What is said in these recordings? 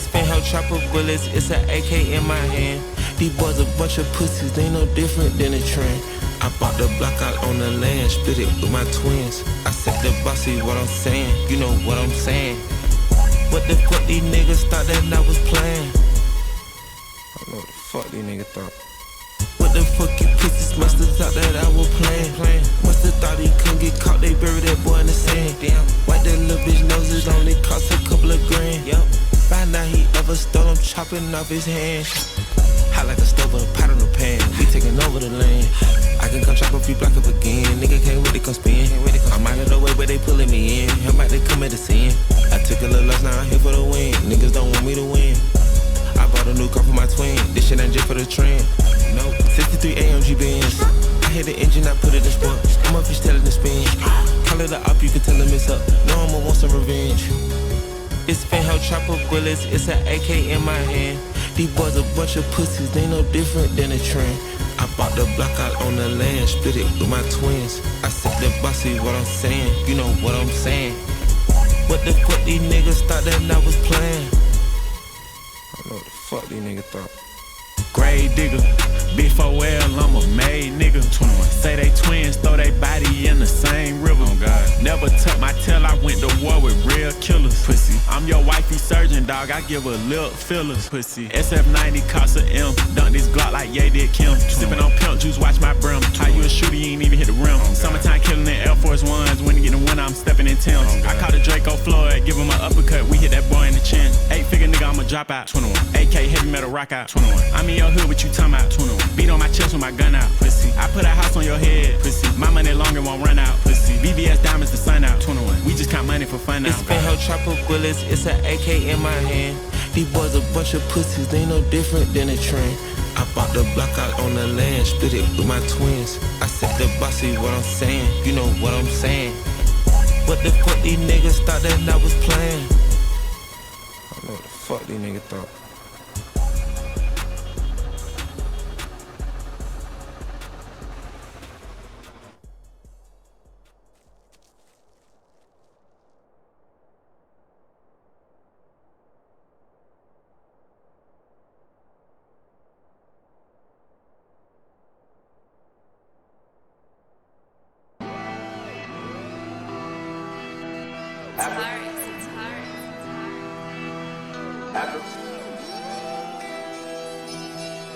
It's fanho chopper bullets, it's an AK in my hand. These boys a bunch of pussies, they no different than a trend. I bought the block out on the land, split it with my twins. I said the bossy, what I'm saying, you know what I'm saying. What the fuck these niggas thought that I was playing? I don't know what the fuck these niggas thought. What the fuck you pussies must've thought that I was playing. Must've thought he couldn't get caught, they buried that boy in the sand. Damn, white that little bitch nose, it only cost a couple of grand. Yup, find out he ever stole, I'm chopping off his hand. Hot like a stove with a pot on the pan, we taking over the land. I can come chop a few block up again, nigga can't wait to come spin. I'm out of the way but they pulling me in, I'm about to come at the sin. I took a little loss, now I'm here for the win, niggas don't want me to win. I bought a new car for my twin, this shit ain't just for the trend. No, 63 AMG Benz, I hit the engine, I put it in sport. I'm up, fish telling the spin. Call it a op, you can tell him it's up, no I'ma want some revenge. It's fanho chopper bullets, it's an AK in my hand. These boys a bunch of pussies, they no different than a trend. I bought the block out on the land, split it with my twins. I said the bossy, what I'm saying, you know what I'm saying. What the fuck these niggas thought that I was playing? I don't know what the fuck these niggas thought. Grave digger, big 4L, I'm a made nigga. 21. Say they twins, throw they body in the same river. Oh God. Never tuck my tail, I went to war with real killers. Pussy. I'm your wifey surgeon, dog, I give her lip fillers. Pussy. SF90 cost a M, dunk this Glock like Ye did Kim. Sippin' on pimp juice, watch my brim. How you a shooter, you ain't even hit the rim. Summertime killing in Air Force Ones, when you get in winter, I'm stepping in Timbs. I caught a Draco Floyd, give him an uppercut, we hit that boy in the chin. 8-figure nigga, I'ma drop out. 21. AK heavy metal rock out. 21. I'm in your hood, what you talking about? 21. Beat on my chest with my gun out. Pussy. I put a house on your head. Pussy. My money longer won't run out. Pussy. VVS diamonds the sun out. 21. We just count money for fun now. It's fanho chopper bullets, it's an AK in my hand. These boys a bunch of pussies, they no different than a trend. I bought the block out on the land, split it with my twins. I said the bossy, what I'm saying, you know what I'm saying. What the fuck these niggas thought that I was playing? I don't know what the fuck these niggas thought.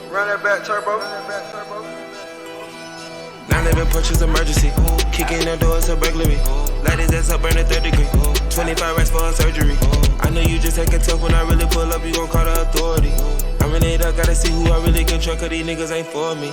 Run that back turbo. 9/11 punches emergency. Kicking the door, it's a burglary. Light his ass up, burn a 3rd degree. 25 racks for a surgery. I know you just acting tough when I really pull up, you gon' call the authority. I'm in it up, gotta see who I really can trust, cause these niggas ain't for me.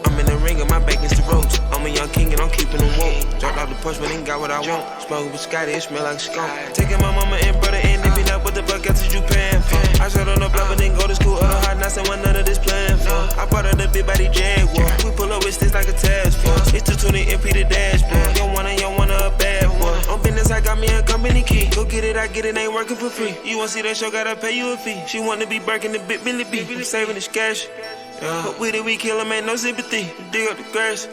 I'm in the ring and my back is the ropes. I'm a young king and I'm keeping them woke. Dropped out the push, but ain't got what I want. Smoking with Scotty, it smell like a skunk. Taking my mama and brother in, if you not what the fuck else is you paying for? I shot on the block, but didn't go to school. Other hot knots and what none of this playing for. I bought her the big body Jaguar. We pull up with sticks like a task force. It's 220 MP the dashboard. You wanna a bad boy. On business, I got me a company key. Go get it, I get it, ain't working for free. You wanna see that show, gotta pay you a fee. She wanna be Birkin, the big Billy B. I'm saving this cash. But with it, we kill him, ain't no sympathy. Dig up the grass.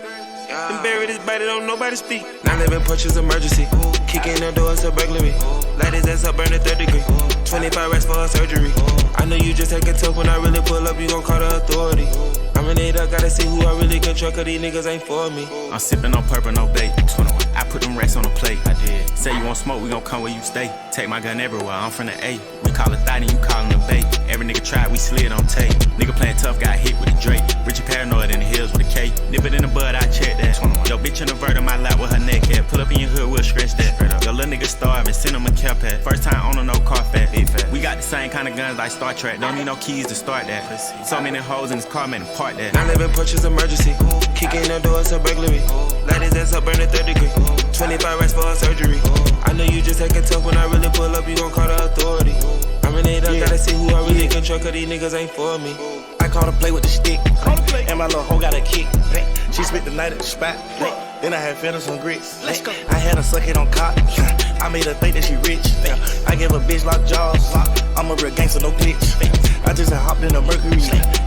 And bury this body, don't nobody speak. 9/11 punches emergency. Kicking the door, it's a burglary. Light his ass up, burn a 3rd degree. 25 racks for a surgery. I know you just acting tough when I really pull up, you gon' call the authority. I'm in it up, gotta see who I really can trust, cause these niggas ain't for me. I'm sipping on purple, no bait. 21. I put them racks on the plate. I did. Say you want smoke, we gon' come where you stay. Take my gun everywhere, I'm from the A. We call it thotty, you callin' the bait. Every nigga tried, we slid on tape. Nigga playing tough, got hit with a Drake. Richie paranoid in the hills with a K. Nip it in the bud, I check that. 21. Yo, bitch in the vert on my lap with her neck head. Pull up in your hood, we'll scratch that. Yo, little nigga starving, send him a care pad. First time owner, no car fat. We got the same kind of guns like Star Trek. Don't need no keys to start that. So many hoes in this car, man, park that. 9/11 punches emergency. Kicking the door, it's a burglary. Light his ass up, burn a 3rd degree. 25 racks for a surgery. I know you just acting tough when I really pull up, you gon' call the authority. I'm in it up, gotta see who I really can trust, cause these niggas ain't for me. I call to play with the stick, and my little hoe got a kick. She spent the night at the spot. Then I had feathers and grits. Let's go. I had her suck it on cock. I made her think that she rich. I gave a bitch lock jaws. I'm a real gangster, no glitch. I just hopped in the Mercury.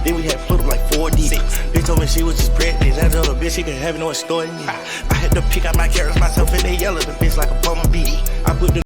Then we had put up like 4 deep. Bitch told me she was just pregnant. That other bitch, she could have no story. I had to pick out my carrots myself and they yell at the bitch like a bumblebee. I put the